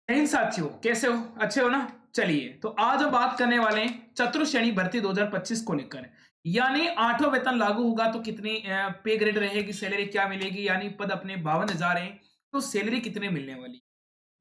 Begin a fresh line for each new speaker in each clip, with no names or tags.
इन साथियों, कैसे हो? अच्छे हो ना? चलिए, तो आज हम बात करने वाले हैं चतुर्श्रेणी भर्ती 2025 को लेकर। यानी 8वां वेतन लागू होगा तो कितनी पे ग्रेड रहेगी, सैलरी क्या मिलेगी, यानी पद अपने 52,000 हैं, तो सैलरी कितने मिलने वाली?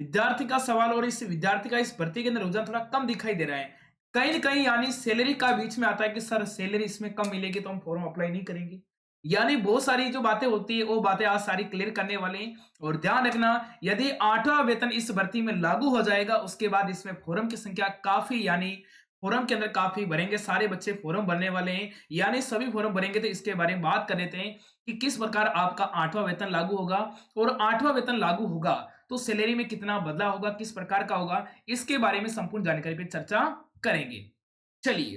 विद्यार्थी का सवाल, और इस विद्यार्थी का इस भर्ती के अंदर रुझान थोड़ा कम दिखाई दे रहा है। कहीं न कहीं यानी सैलरी का बीच में आता है कि सर सैलरी इसमें कम मिलेगी तो हम फॉर्म अप्लाई नहीं करेंगे। यानी बहुत सारी जो बातें होती है वो बातें आज सारी क्लियर करने वाले हैं। और ध्यान रखना, यदि 8वां वेतन इस भर्ती में लागू हो जाएगा उसके बाद इसमें फॉर्म की संख्या काफी, यानी फॉर्म के अंदर काफी भरेंगे, सारे बच्चे फॉर्म भरने वाले हैं, यानी सभी फॉर्म भरेंगे। तो इसके बारे में बात कर लेते हैं कि किस प्रकार आपका 8वां वेतन लागू होगा। और 8वां वेतन लागू होगा तो सैलरी में कितना बदलाव होगा, किस प्रकार का होगा, इसके बारे में संपूर्ण जानकारी पे चर्चा करेंगे। चलिए,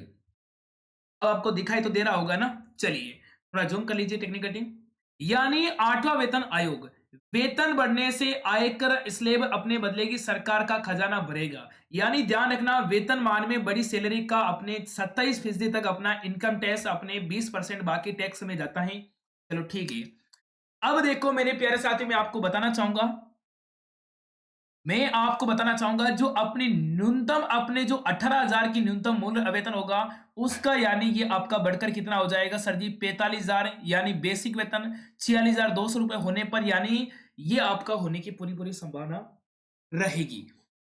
अब आपको दिखाई तो दे रहा होगा ना? चलिए, थोड़ा जूम कर लीजिए टेक्निकल टीम। यानी 8वां वेतन आयोग, वेतन बढ़ने से आयकर स्लैब अपने बदलेगी, सरकार का खजाना भरेगा। यानी ध्यान रखना, वेतन मान में बड़ी सैलरी का अपने 27% तक अपना इनकम टैक्स, अपने 20% बाकी टैक्स में जाता है। चलो ठीक है। अब देखो मेरे प्यारे साथी, मैं आपको बताना चाहूंगा जो अपनी न्यूनतम, अपने जो 18,000 की न्यूनतम मूल वेतन होगा उसका, यानी ये आपका बढ़कर कितना हो जाएगा सर जी? 45,000। यानी बेसिक वेतन 46,200 रुपए होने पर, यानी ये आपका होने की पूरी पूरी संभावना रहेगी।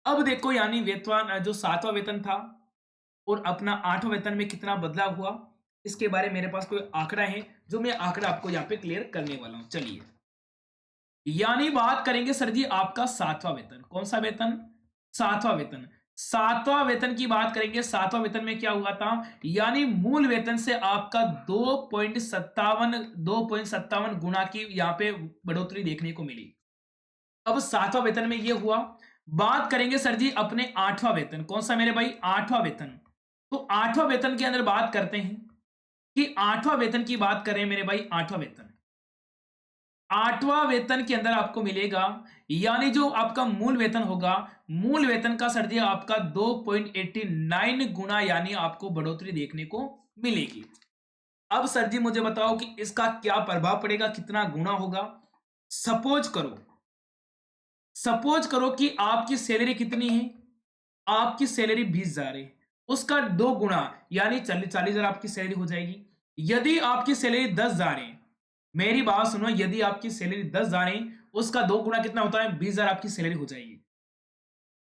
अब देखो, यानी वेतन जो 7वां वेतन था और अपना 8वां वेतन में कितना बदलाव हुआ, इसके बारे में मेरे पास कोई आंकड़ा है जो मैं आंकड़ा आपको यहाँ पे क्लियर करने वाला हूं। चलिए, यानी बात करेंगे सर जी आपका 7वां वेतन। कौन सा वेतन? 7वां वेतन। 7वां वेतन की बात करेंगे। 7वां वेतन में क्या हुआ था? यानी मूल वेतन से आपका 2.57 गुना की यहाँ पे बढ़ोतरी देखने को मिली। अब 7वां वेतन में ये हुआ। बात करेंगे सर जी अपने 8वां वेतन। कौन सा मेरे भाई? 8वां वेतन। तो 8वां वेतन के अंदर बात करते हैं कि 8वां वेतन की बात करें मेरे भाई। 8वां वेतन, 8वां वेतन के अंदर आपको मिलेगा, यानी जो आपका मूल वेतन होगा, मूल वेतन का सर जी आपका 2.89 गुना, यानी आपको बढ़ोतरी देखने को मिलेगी। अब सर जी मुझे बताओ कि इसका क्या प्रभाव पड़ेगा, कितना गुना होगा? सपोज करो, सपोज करो कि आपकी सैलरी कितनी है? आपकी सैलरी 20,000 है, उसका 2 गुना, यानी 40,000 आपकी सैलरी हो जाएगी। यदि आपकी सैलरी 10,000 है, मेरी बात सुनो, यदि आपकी सैलरी 10,000 है, उसका 2 गुना कितना होता है? 20,000 आपकी सैलरी हो जाएगी।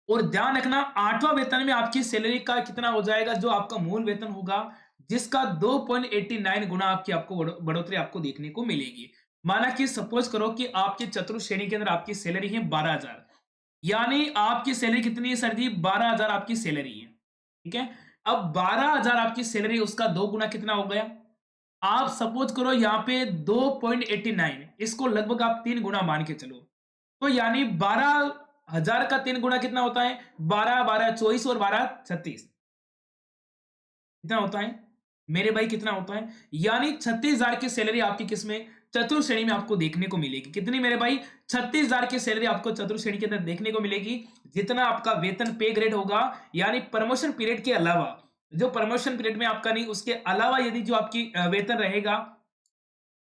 और ध्यान रखना, 8वां वेतन में आपकी सैलरी का कितना हो जाएगा? जो आपका मूल वेतन होगा, जिसका 2.89 गुना आपकी, आपको बढ़ोतरी आपको देखने को मिलेगी। माना कि सपोज करो कि आपकी चतुर्थ श्रेणी के अंदर आपकी सैलरी है 12,000, यानी आपकी सैलरी कितनी है सर जी? 12,000 आपकी सैलरी है। ठीक है। अब 12,000 आपकी सैलरी, उसका 2 गुना कितना हो गया? आप सपोज करो यहाँ पे 2.89, इसको लगभग आप 3 गुना मान के चलो, तो यानी 12,000 का 3 गुना कितना होता है? 12 12 24 और 12 36, कितना होता है मेरे भाई? कितना होता है? यानी 36,000 की सैलरी आपकी किसमें? चतुर्थ श्रेणी में आपको देखने को मिलेगी। कितनी मेरे भाई? 36,000 की सैलरी आपको चतुर्थ श्रेणी के अंदर देखने को मिलेगी। जितना आपका वेतन पे ग्रेड होगा, यानी प्रमोशन पीरियड के अलावा, जो प्रमोशन पीरियड में आपका नहीं, उसके अलावा यदि जो आपकी वेतन रहेगा,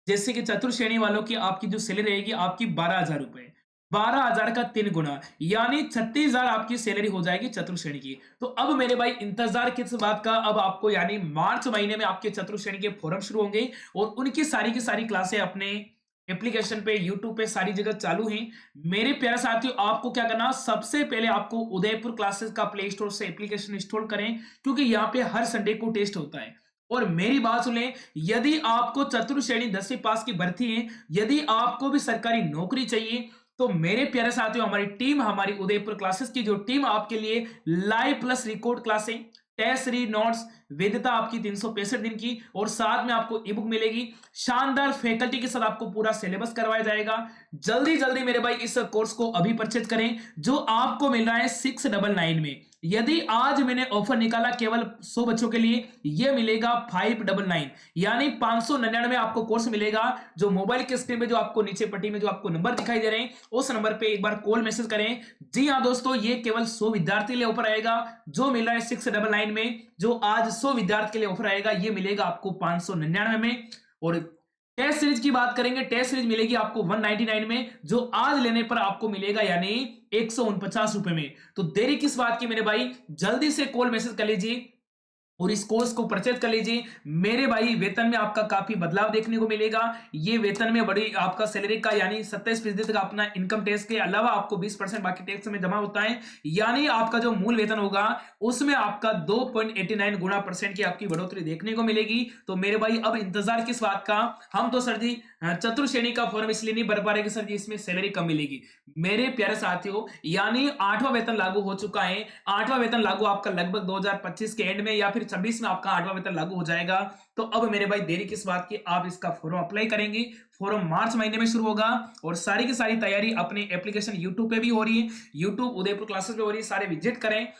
जैसे कि चतुर्थ श्रेणी वालों की आपकी जो सैलरी रहेगी आपकी 12,000 रुपए, 12,000 का 3 गुना, यानी 36,000 आपकी सैलरी हो जाएगी चतुर्थ श्रेणी की। तो अब मेरे भाई इंतजार किस बात का? अब आपको, यानी मार्च महीने में आपके चतुर्थ श्रेणी के फॉरम शुरू होंगे और उनकी सारी की सारी क्लासें अपने एप्लीकेशन पे, यूट्यूब पे सारी जगह चालू हैं। मेरे प्यारे साथियों, आपको क्या करना? सबसे पहले आपको उदयपुर क्लासेस का प्ले स्टोर से एप्लीकेशन इंस्टॉल करें, क्योंकि यहाँ पे हर संडे को टेस्ट होता है। और मेरी बात सुने, यदि आपको चतुर्थ श्रेणी 10वीं पास की भर्ती है, यदि आपको भी सरकारी नौकरी चाहिए, तो मेरे प्यारे साथियों, हमारी टीम, हमारी उदयपुर क्लासेस की जो टीम आपके लिए लाइव प्लस रिकॉर्ड क्लासें, टेस्ट सीरीज नोट्स, वेदिता आपकी 365 दिन की, और साथ में आपको ई बुक मिलेगी। शानदार फैकल्टी के साथ आपको पूरा सिलेबस करवाया जाएगा। जल्दी जल्दी मेरे भाई इस कोर्स को अभी परचेज करें, जो आपको मिल रहा है 699 में। यदि आज मैंने ऑफर निकाला केवल 100 बच्चों के लिए, यह मिलेगा 599, यानी 599 आपको कोर्स मिलेगा। जो मोबाइल के स्क्रीन पे, जो आपको नीचे पट्टी में जो आपको नंबर दिखाई दे रहे हैं, उस नंबर पे एक बार कॉल मैसेज करें। जी हाँ दोस्तों, ये केवल 100 विद्यार्थी के लिए ऑफर आएगा। जो मिल रहा है 699 में, जो आज 100 विद्यार्थी के लिए ऑफर आएगा, ये मिलेगा आपको 599 में। और टेस्ट सीरीज की बात करेंगे, टेस्ट सीरीज मिलेगी आपको 199 में, जो आज लेने पर आपको मिलेगा यानी 149 रुपए में। तो देरी किस बात की मेरे भाई, जल्दी से कॉल मैसेज कर लीजिए और इस कोर्स को परचेज कर लीजिए। मेरे भाई वेतन में आपका काफी बदलाव देखने को मिलेगा। ये वेतन में बड़ी आपका सैलरी का यानी 27% तक अपना इनकम टैक्स के अलावा आपको 20% बाकी टैक्स में जमा होता है, यानी आपका जो मूल वेतन होगा उसमें आपका 2.89 गुना परसेंट की आपकी बढ़ोतरी देखने को मिलेगी। तो मेरे भाई अब इंतजार किस बात का, हम तो सर जी चतुर्श्रेणी का फॉर्म इसलिए नहीं भर पा रहे कि सर जी इसमें सैलरी कम मिलेगी। मेरे प्यारे साथियों, यानी 8वां वेतन लागू हो चुका है। 8वां वेतन लागू आपका लगभग 2025 के एंड में या फिर 26 में आपका 8वां वेतन लागू हो जाएगा। तो अब मेरे भाई देरी किस बात की, आप इसका फॉर्म अप्लाई करेंगे। फॉर्म मार्च महीने में शुरू होगा और सारी की सारी तैयारी अपनी एप्लीकेशन यूट्यूब पे भी हो रही है, यूट्यूब उदयपुर क्लासेस पे हो रही है, सारे विजिट करें।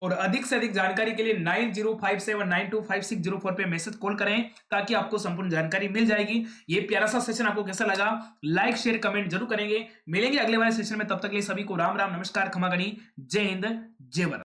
और अधिक से अधिक जानकारी के लिए 9057925604 पे मैसेज कॉल करें ताकि आपको संपूर्ण जानकारी मिल जाएगी। ये प्यारा सा सेशन आपको कैसा लगा, लाइक शेयर कमेंट जरूर करेंगे। मिलेंगे अगले वाले सेशन में, तब तक के लिए सभी को राम राम नमस्कार खमा गणी, जय हिंद जय भारत।